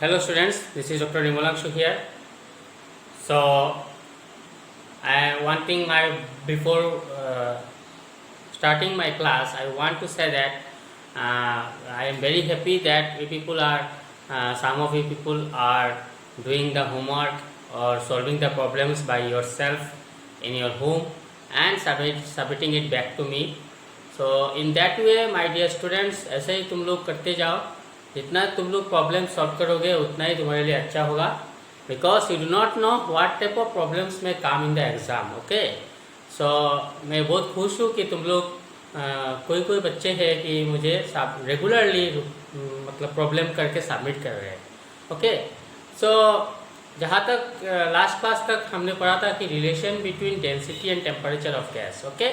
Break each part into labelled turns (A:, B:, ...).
A: Hello students, this is Dr. Nimalakshu here. So, one thing before starting my class, I want to say that I am very happy that some of you people are doing the homework or solving the problems by yourself in your home and submitting it back to me. So in that way, my dear students, ऐसे ही तुम लोग करते जाओ. जितना तुम लोग problem solve करोगे उतना ही तुम्हारे लिए अच्छा होगा, because you do not know what type of problems में कम इन द एग्ज़ाम. ओके, सो मैं बहुत खुश हूँ कि तुम लोग कोई कोई बच्चे हैं कि मुझे रेगुलरली मतलब प्रॉब्लम करके सबमिट कर रहे हैं. ओके, सो जहाँ तक लास्ट क्लास तक हमने पढ़ा था कि relation between density and temperature of gas. Okay,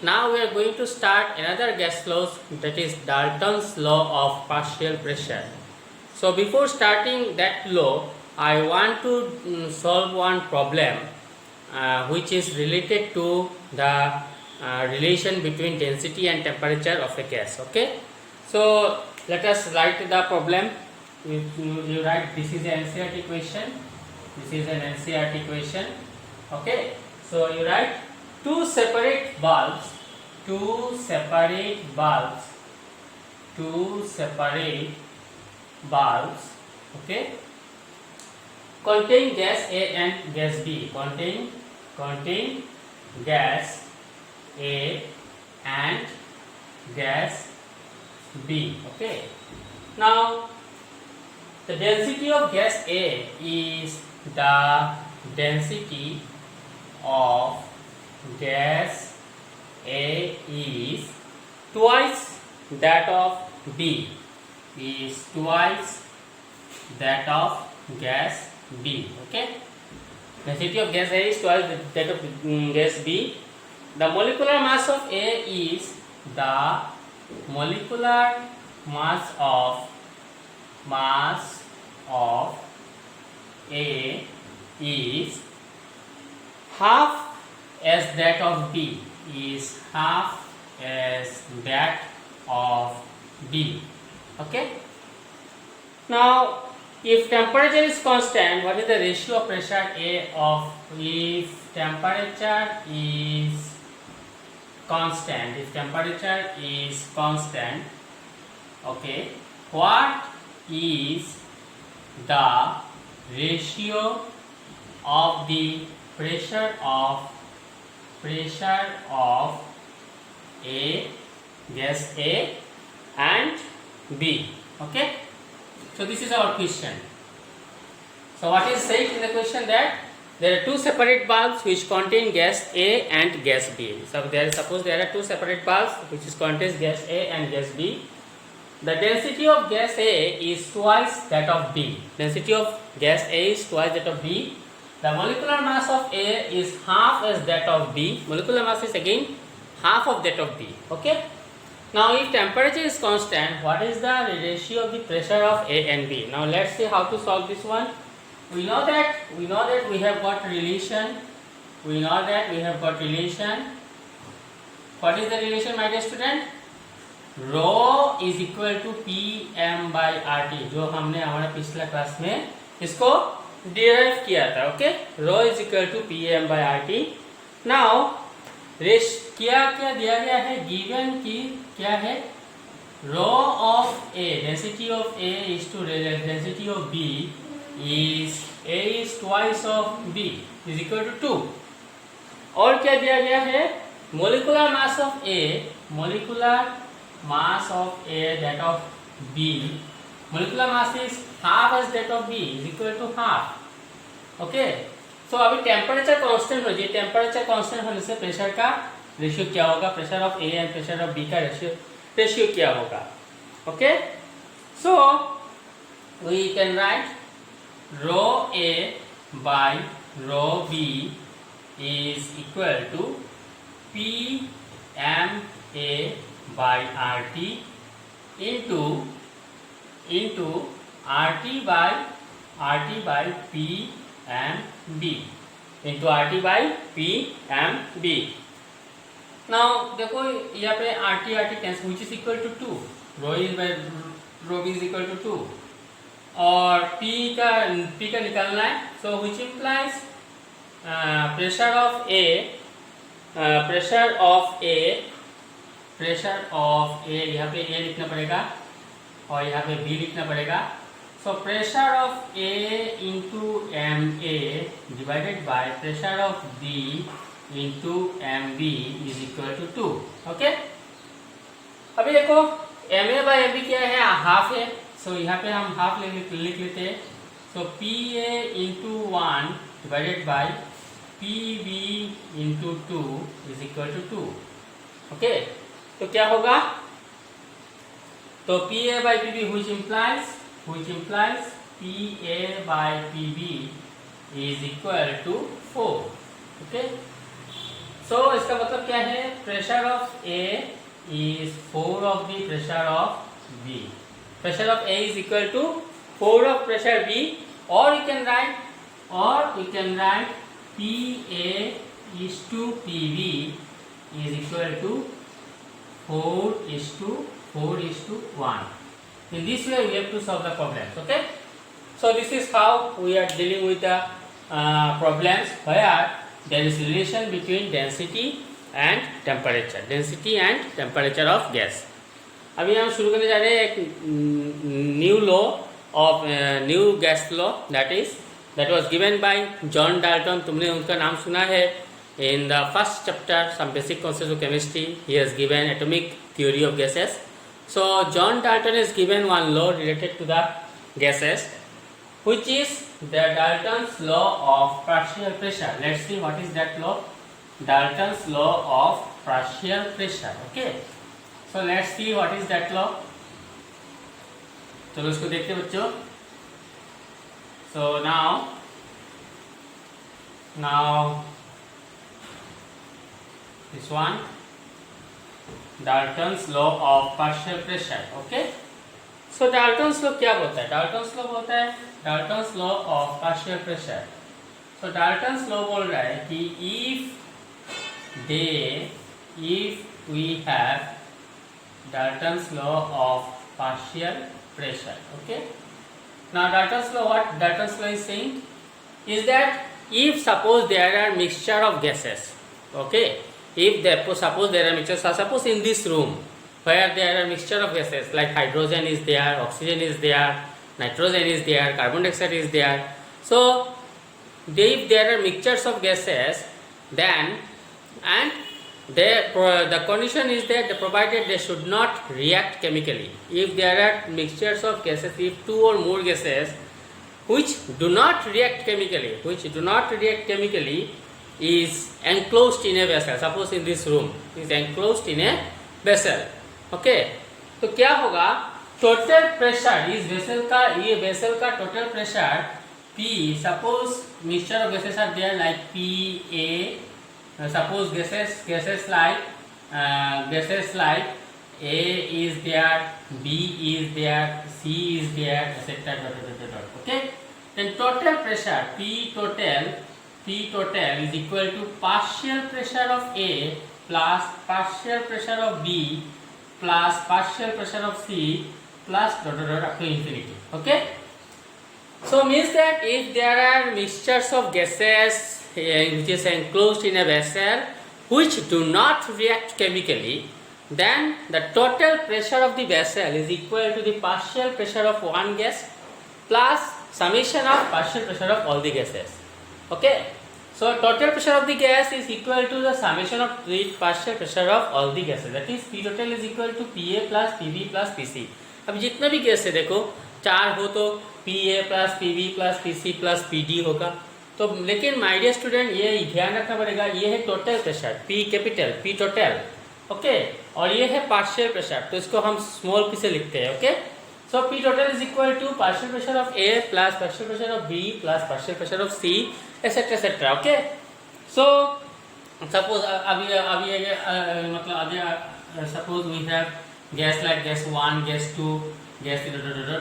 A: now we are going to start another gas laws, that is Dalton's law of partial pressure. So before starting that law, I want to solve one problem which is related to the relation between density and temperature of a gas. Okay, so let us write the problem. You write, this is an NCERT question, this is an NCERT question. Okay, so you write two separate bulbs okay, contain gas A and gas B, contain gas A and gas B. Okay, now the density of gas A is the density of gas A is twice that of B, is twice that of gas B. Okay, density of gas A is twice that of gas B. The molecular mass of A is the molecular mass of A is half as that of B, is half as that of B. Okay, now if temperature is constant, what is the ratio of pressure A of, if temperature is constant, okay, what is the ratio of the pressure of A, gas A and B. Okay, so this is our question. So what is said in the question, that there are two separate bulbs which contain gas A and gas B. So suppose there are two separate bulbs which contains gas A and gas B. The density of gas A is twice that of B. Density of gas A is twice that of B. The molecular mass of A is half as that of B. Molecular mass is again half of that of B. Okay, now if temperature is constant, what is the ratio of the pressure of A and B? Now let's see how to solve this one. We know that we have got relation. What is the relation, my dear student? Rho is equal to Pm by RT, जो हमने हमारे पिछला class में इसको derive किया था. Okay, rho is equal to P M by R T. Now क्या दिया गया है, गिवन की क्या है, rho of A, density of A is two density of B is A is twice of B is equal to 2. और क्या दिया गया है, molecular mass of A that of B, molecular mass is half as that of B, is equal to half. Okay, so अभी temperature constant हो जाए. Temperature constant होने से प्रेशर का रेशियो क्या होगा, pressure of A and pressure of B का ratio क्या होगा. Okay, so we can write rho A by rho B is equal to P M A by R T into RT by P m B, into RT by P m B. Now देखो यहाँ पे RT cancel, which is equal to 2, rho B is equal to 2. और P का निकालना है. So which implies pressure of A यहाँ पे A लिखना पड़ेगा और यहाँ पे B लिखना पड़ेगा. So pressure of A into MA divided by pressure of B into MB is equal to 2. Okay? अभी देखो MA by MB क्या है, हाफ है. So यहाँ पे हम हाफ लिख लेते हैं. So PA into 1 divided by PB into 2 is equal to 2. Okay? तो क्या होगा? तो PA by PB which implies PA by PB is equal to 4. Okay? So इसका मतलब क्या है? Pressure of A is 4 of the pressure of B. Pressure of A is equal to 4 of pressure B, or we can write PA is to PB is equal to 4 is to 1. In this way we have to solve the problems. Okay? So this is how we are dealing with the problems where there is relation between density and temperature of gas. अभी हम शुरू करने जा रहे हैं एक new gas law that was given by John Dalton. तुमने उनका नाम सुना है. In the first chapter, some basic concepts of chemistry, he has given atomic theory of gases. So John Dalton has given one law related to the gases, which is the Dalton's law of partial pressure. Let's see what is that law. Dalton's law of partial pressure. Okay. So let's see what is that law. चलो इसको देखते हैं बच्चों. So now this one, Dalton's law of partial pressure. Okay. So Dalton's law क्या बोलता है? Dalton's law बोलता है Dalton's law of partial pressure. So Dalton's law बोल रहा है कि if we have Dalton's law of partial pressure. Okay. Now Dalton's law, what Dalton's law is saying is that if suppose there are mixture of gases. Okay. If suppose there are mixtures, suppose in this room where there are mixture of gases like hydrogen is there, oxygen is there, nitrogen is there, carbon dioxide is there. So if there are mixtures of gases, then the condition is that provided they should not react chemically. If there are mixtures of gases, if two or more gases which do not react chemically, is enclosed in a vessel. Suppose in this room is enclosed in a vessel. Okay. तो क्या होगा? Total pressure इस vessel का total pressure P. Suppose mixture of gases are there like PA. Suppose gases like A is there, B is there, C is there, etc. Okay. Then total pressure P total is equal to partial pressure of A plus partial pressure of B plus partial pressure of C plus up to infinity. Okay. So means that if there are mixtures of gases which is enclosed in a vessel which do not react chemically, then the total pressure of the vessel is equal to the partial pressure of one gas plus summation of partial pressure of all the gases. Okay. So total pressure of the gas is equal to the summation of the partial pressure of all the gases. That is P total is equal to PA plus PB plus PC. अब जितना भी gas है देखो, चार हो तो PA plus PB plus PC plus PD होगा. तो लेकिन माय डियर स्टूडेंट ये ध्यान रखना पड़ेगा, ये है total pressure P capital P total. Okay. और ये है पार्शियल प्रेशर, तो इसको हम स्मॉल p से लिखते हैं. Okay. So P total is equal to partial pressure of A plus partial pressure of B plus partial pressure of C, etc. Okay. So suppose suppose we have gas like gas 1, gas 2, gas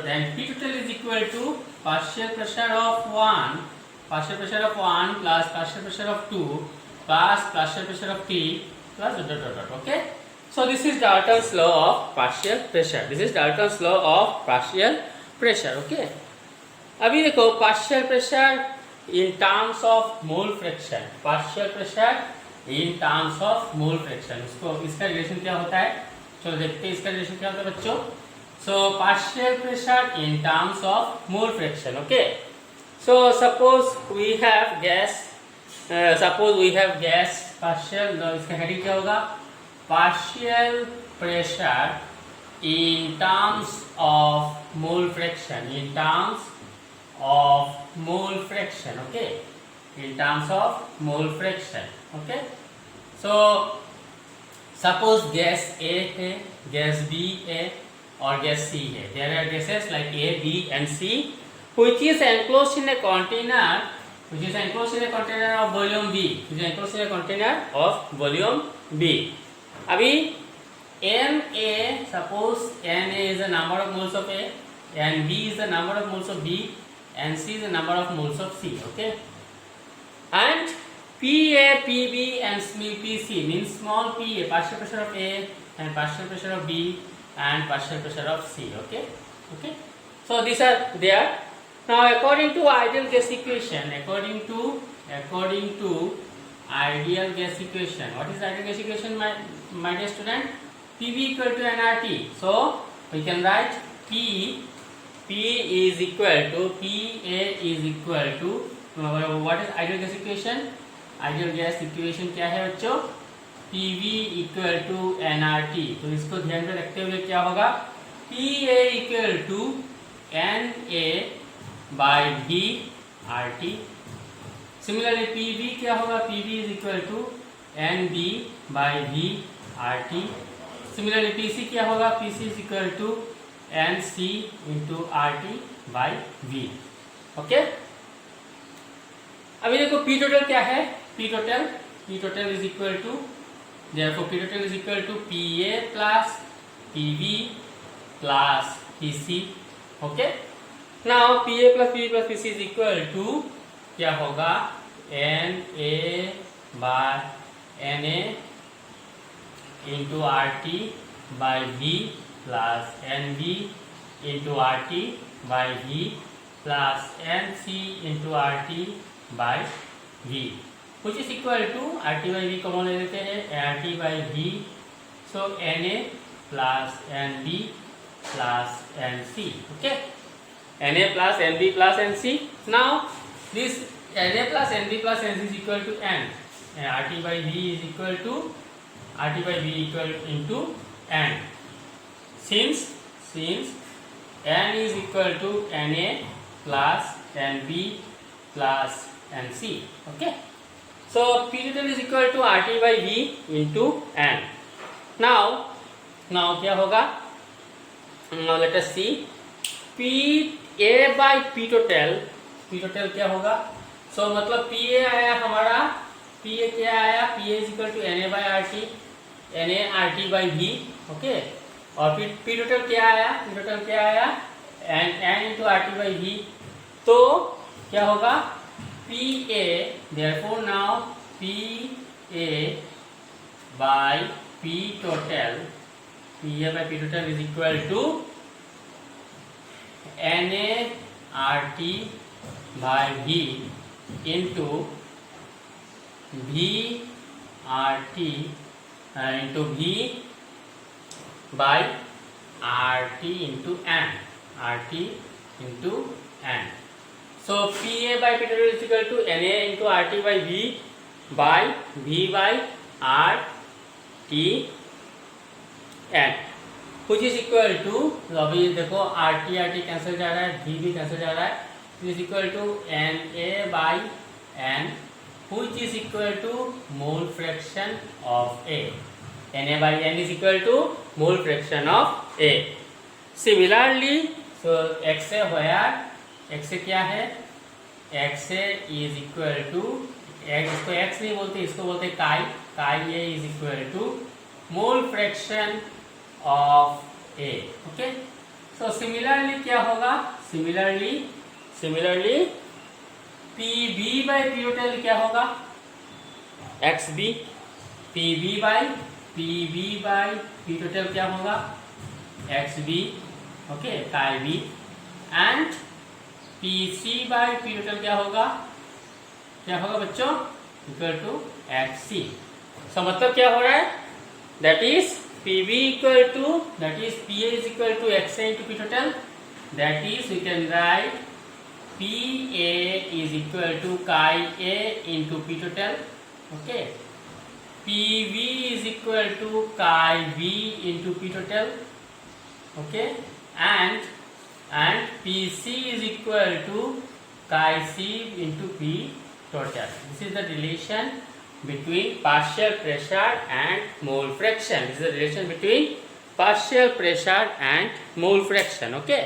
A: then P total is equal to partial pressure of 1 plus partial pressure of 2 plus partial pressure of 3 plus Okay. So this is Dalton's law of partial pressure. Okay. अभी देखो partial pressure in terms of mole fraction, partial pressure in terms of mole fraction, उसको इसका relation क्या होता है, चलो देखते हैं इसका रिलेशन क्या होता है बच्चों। So partial pressure in terms of mole fraction, okay. So suppose we have gas, partial, इसका हेडिंग क्या होगा, partial pressure in terms of mole fraction, in terms of mole fraction, okay, in terms of mole fraction, okay. So suppose gas A है, gas B है और gas C है, there are gases like A, B and C which is enclosed in a container, which is enclosed in a container of volume B, which is enclosed in a container of volume B. अभी Na, suppose Na is the number of moles of A, and B is the number of moles of B, and C is the number of moles of C, okay. And Pa, Pb and Pc means small pa, partial pressure of A and partial pressure of B and partial pressure of C, okay, okay. So these are there. Now according to ideal gas equation, according to ideal gas equation, what is ideal gas equation, my dear student? Pv equal to nRT. So we can write P is equal to Pa is equal to what is ideal gas equation? Ideal gas equation क्या है बच्चों? Pv equal to nRT. तो इसको ध्यान में रखते हुए क्या होगा? Pa equal to Na by V RT. Similarly Pv क्या होगा? Pv is equal to Nb by V RT. Similarly Pc क्या होगा, Pc is equal to Nc into RT by V, okay. अभी देखो P टोटल क्या है, P total is equal to, therefore P total is equal to Pa plus Pv plus Pc, okay. Now Pa plus Pv plus Pc is equal to क्या होगा, Na by Na into RT by V plus NV into RT by V plus NC into RT by V, which is equal to RT by V common ले लेते हैं, RT by V, so Na plus NV plus NC, okay, Na plus NV plus NC. Now this Na plus NV plus NC is equal to N, and RT by V is equal to RT by V equal into N. Since N is equal to Na plus NV plus NC, okay. So P total is equal to RT by V into N. Now क्या होगा? Now let us see Pa by P total क्या होगा? So मतलब Pa आया हमारा, Pa क्या आया, Pa is equal to Na by RT, Na RT by V, okay. और फिर P टोटल क्या आया, N into RT by V, तो क्या होगा, Pa, therefore now Pa by P total is equal to Na RT by V into V RT into V by RT into N. So Pa by P total is equal to Na into RT by V by RT N, which is equal to, अभी देखो RT cancel जा रहा है, V भी cancel जा रहा है, is equal to Na by N, which is equal to mole fraction of A. Na by N is equal to mole fraction of A. Similarly, so XA where XA क्या है, XA is equal to, इसको X नहीं बोलते, इसको बोलते chi A is equal to mole fraction of A, okay. So similarly क्या होगा, similarly Pb by P total क्या होगा, XB, Pb by P total क्या होगा, XB, okay, chi B, and PC by P total क्या होगा बच्चों, equal to FC। सो मतलब क्या हो रहा है, that is PV equal to, that is PA is equal to XA into P total, that is we can write PA is equal to chi A into P total, okay. PV is equal to chi V into P total, okay, and PC is equal to chi C into P total. This is the relation between partial pressure and mole fraction. This is the relation between partial pressure and mole fraction, okay.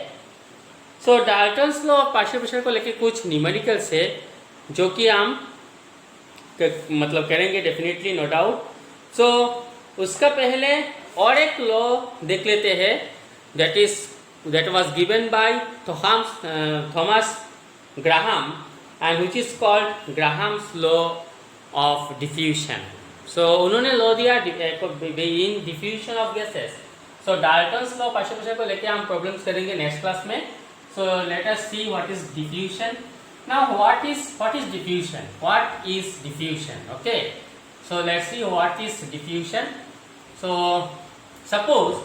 A: So Dalton's law of partial pressure को लेके कुछ numericals है जो कि हम मतलब करेंगे definitely, no doubt. सो उसका पहले और एक लॉ देख लेते हैं, that was given by Thomas Graham and which is called Graham's law of diffusion. So उन्होंने लॉ दिया in diffusion of gases. So Dalton's law of partial pressure को लेके हम प्रॉब्लम्स करेंगे नेक्स्ट क्लास में। So let us see what is diffusion. Now what is diffusion? What is diffusion? Okay. So let's see what is diffusion. So suppose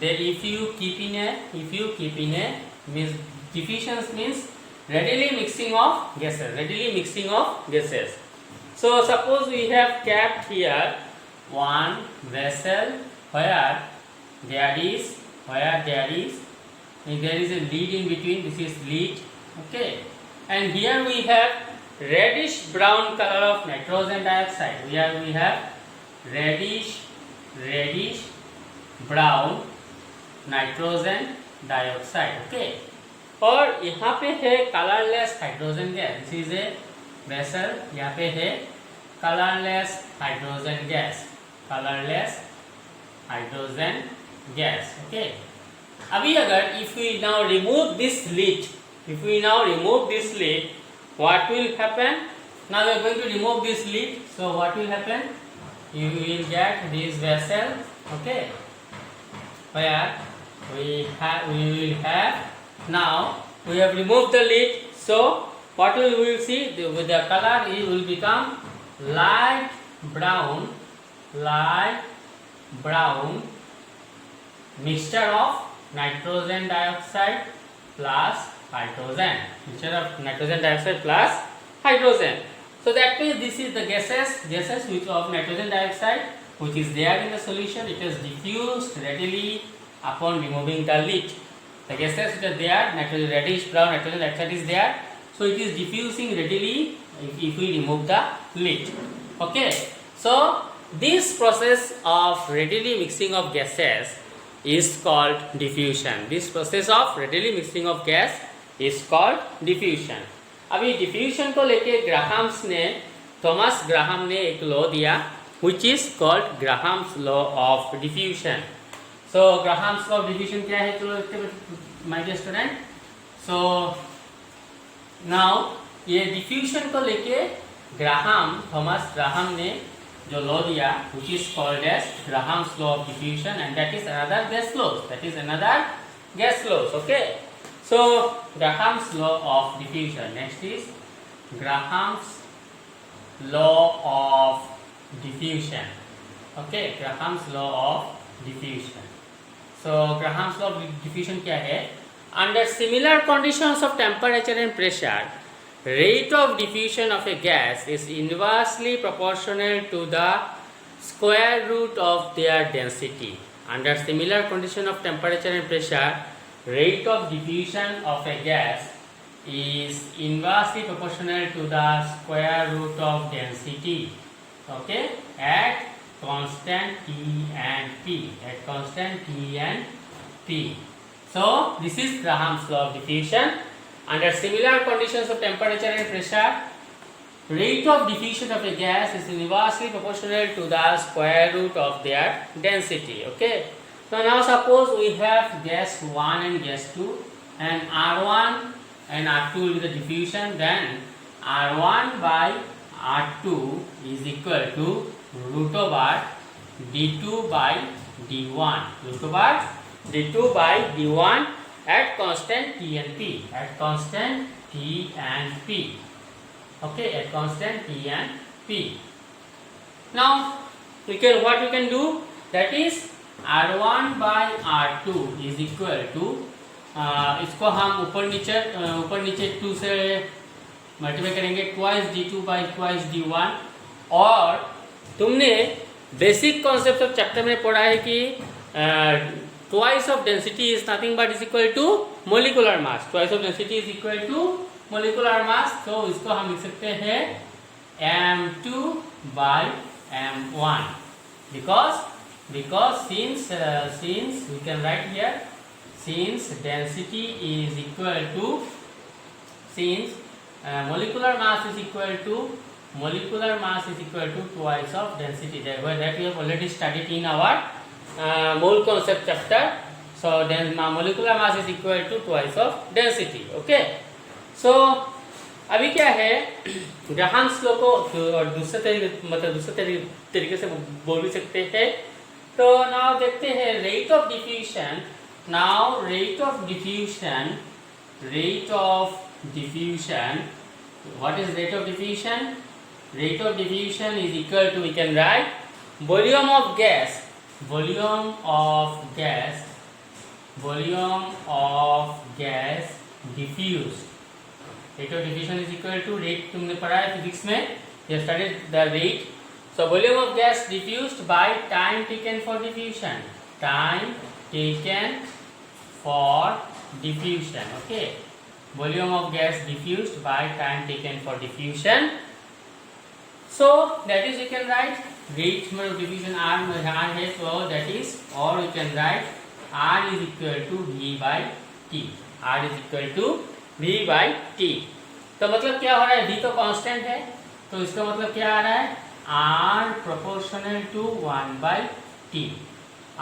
A: that if you keep in a means diffusion means readily mixing of gases. So suppose we have kept here one vessel where there is a lead in between. This is lead, okay, and here we have reddish brown color of nitrogen dioxide. Here we have reddish brown nitrogen dioxide, okay, और यहाँ पे है colourless hydrogen gas. This is a vessel, यहाँ पे है colourless hydrogen gas, okay. अभी अगर if we now remove this lid, what will happen? Now we are going to remove this lid. So what will happen? You will get this vessel, okay, where we will have, now we have removed the lid. So what we will see, with the color it will become light brown mixture of nitrogen dioxide plus hydrogen. So that means this is the gases which of nitrogen dioxide which is there in the solution. It is diffused readily upon removing the lid. The gases which are there, reddish brown nitrogen dioxide is there, so it is diffusing readily if we remove the lid, okay. So this process of readily mixing of gases is called diffusion. This process of readily mixing of gas is called diffusion. अभी diffusion को लेके Thomas Graham ने एक law दिया which is called Graham's law of diffusion. So Graham's law of diffusion क्या है, चलो देखते हैं my dear student. So now ये diffusion को लेके थॉमस ग्राहम ने जो लॉ दिया which is called as Graham's law of diffusion, and that is another gas laws, okay. So Graham's law of diffusion. Next is Graham's law of diffusion, okay, Graham's law of diffusion. So Graham's law of diffusion क्या है, under similar conditions of temperature and pressure, rate of diffusion of a gas is inversely proportional to the square root of their density. Under similar condition of temperature and pressure, rate of diffusion of a gas is inversely proportional to the square root of density, okay, at constant T and P. So this is Graham's law of diffusion. Under similar conditions of temperature and pressure, rate of diffusion of a gas is inversely proportional to the square root of their density, okay. So now suppose we have gas 1 and gas 2, and R1 and R2 will be the diffusion, then R1 by R2 is equal to root over d2 by d1, at constant T and P. At constant T and P. Okay, at constant T and P. Now what we can do, that is R1 by R2 is equal to इसको हम ऊपर नीचे 2 से multiply करेंगे, twice d2 by twice d1। और तुमने basic concept of chapter में पढ़ा है कि twice of density is nothing but is equal to molecular mass. Twice of density is equal to molecular mass. तो इसको हम लिख सकते हैं m2 by m1 because since we can write here, since density is equal to, since molecular mass is equal to twice of density, that we have already studied in our mole concept chapter. So then molecular mass is equal to twice of density. Okay, so अभी क्या है, Graham's law को और दूसरे तरीके से बोल भी सकते हैं। तो नाउ देखते हैं rate of diffusion. Now rate of diffusion, what is rate of diffusion? Rate of diffusion is equal to, we can write volume of gas diffused। Rate of diffusion is equal to rate, तुमने पढ़ा है physics में, you studied the rate। So volume of gas diffused by time taken for diffusion, time taken for diffusion। Okay, volume of gas diffused by time taken for diffusion। So that is, you can write rate of diffusion R है, so that is, or you can write R is equal to V by T। R is equal to V by T। तो मतलब क्या हो रहा है, V तो constant है, तो इसका मतलब क्या आ रहा है, R proportional to 1 by T।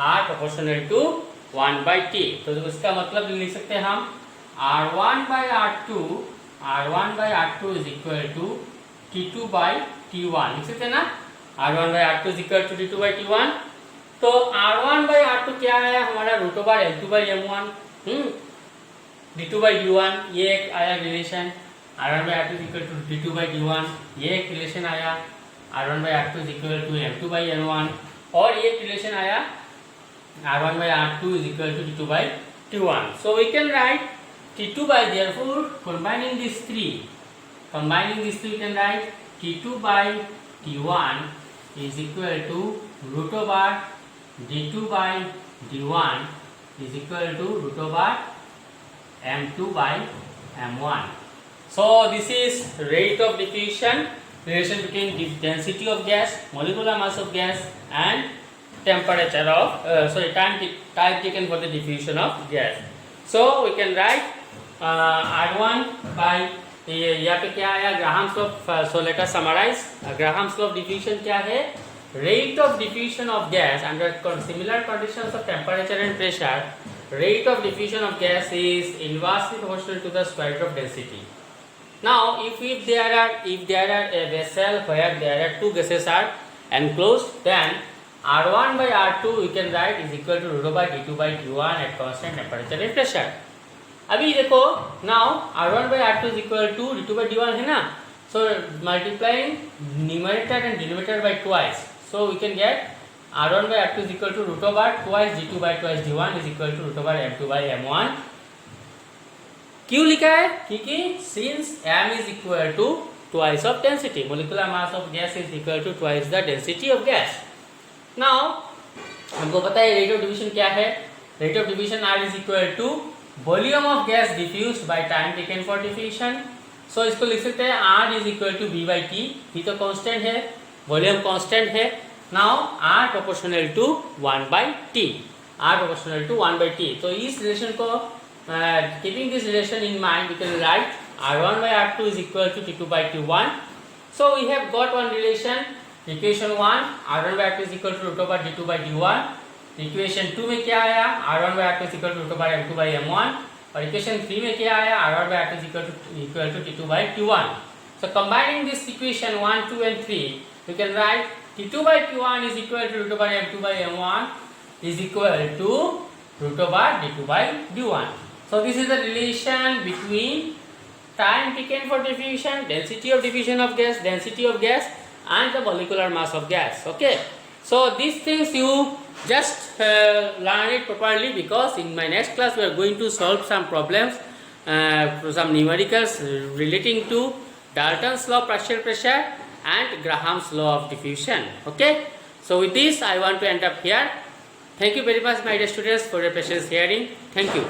A: R proportional to 1 by T। तो इसका मतलब लिख सकते हैं हम R1 by R2 is equal to T2 by T1, लिख सकते हैं ना। R1 by R2 is equal to T2 by T1। तो R1 by R2 क्या है हमारा, root over L2 by M1, D2 by D1, ये एक आया relation. R1 by R2 is equal to D2 by D1, ये एक रिलेशन आया। R1 by R2 is equal to M2 by N1, और ये एक रिलेशन आया R1 by R2 is equal to D2 by T1। So we can write T2 by, therefore combining these three we can write T2 by T1 is equal to root over D2 by D1 is equal to root over M2 by M1। So this is rate of diffusion, relation between the density of gas, molecular mass of gas, and temperature of time taken for the diffusion of gas। So we can write R1 by, यहाँ पे क्या आया, Graham's law. So let us summarise. Graham's law of diffusion क्या है, rate of diffusion of gas under similar conditions of temperature and pressure, rate of diffusion of gas is inversely proportional to the square root of density। Now if there are a vessel where there are two gases are enclosed, then R1 by R2 we can write is equal to root over D2 by D1 at constant temperature and pressure। अभी देखो, now R1 by R2 is equal to D2 by D1 है ना, so multiplying numerator and denominator by twice, so we can get R1 by R2 is equal to root over twice D2 by twice D1 is equal to root over M2 by M1। क्यों लिखा है, क्योंकि since M is equal to twice of density, molecular mass of gas is equal to twice the density of gas। Now हमको पता है rate of diffusion क्या है, rate of diffusion R is equal to volume of gas diffused by time taken for diffusion। so इसको लिख सकते हैं R is equal to V by T। V तो कांस्टेंट है, वॉल्यूम कांस्टेंट है। now R proportional to 1 by T, R proportional to 1 by T। तो इस relation को keeping this relation in mind, we can write R1 by R2 is equal to T2 by T1। so we have got one relation, equation 1 R1 by R2 is equal to root over D2 by D1। Equation 2 में क्या आया, R1 by R2 is equal to root over M2 by M1, और equation 3 में क्या आया, R1 by R2 is equal to T2 by T1। so combining this equation 1, 2 and 3, we can write T2 by T1 is equal to root over M2 by M1 is equal to root over D2 by D1। So this is the relation between time taken for diffusion, density of diffusion of gas, density of gas, and the molecular mass of gas. Okay. So these things you just learn it properly, because in my next class we are going to solve some problems, some numericals relating to Dalton's law of partial pressure and Graham's law of diffusion. Okay. So with this I want to end up here. Thank you very much my dear students for your patience hearing. Thank you.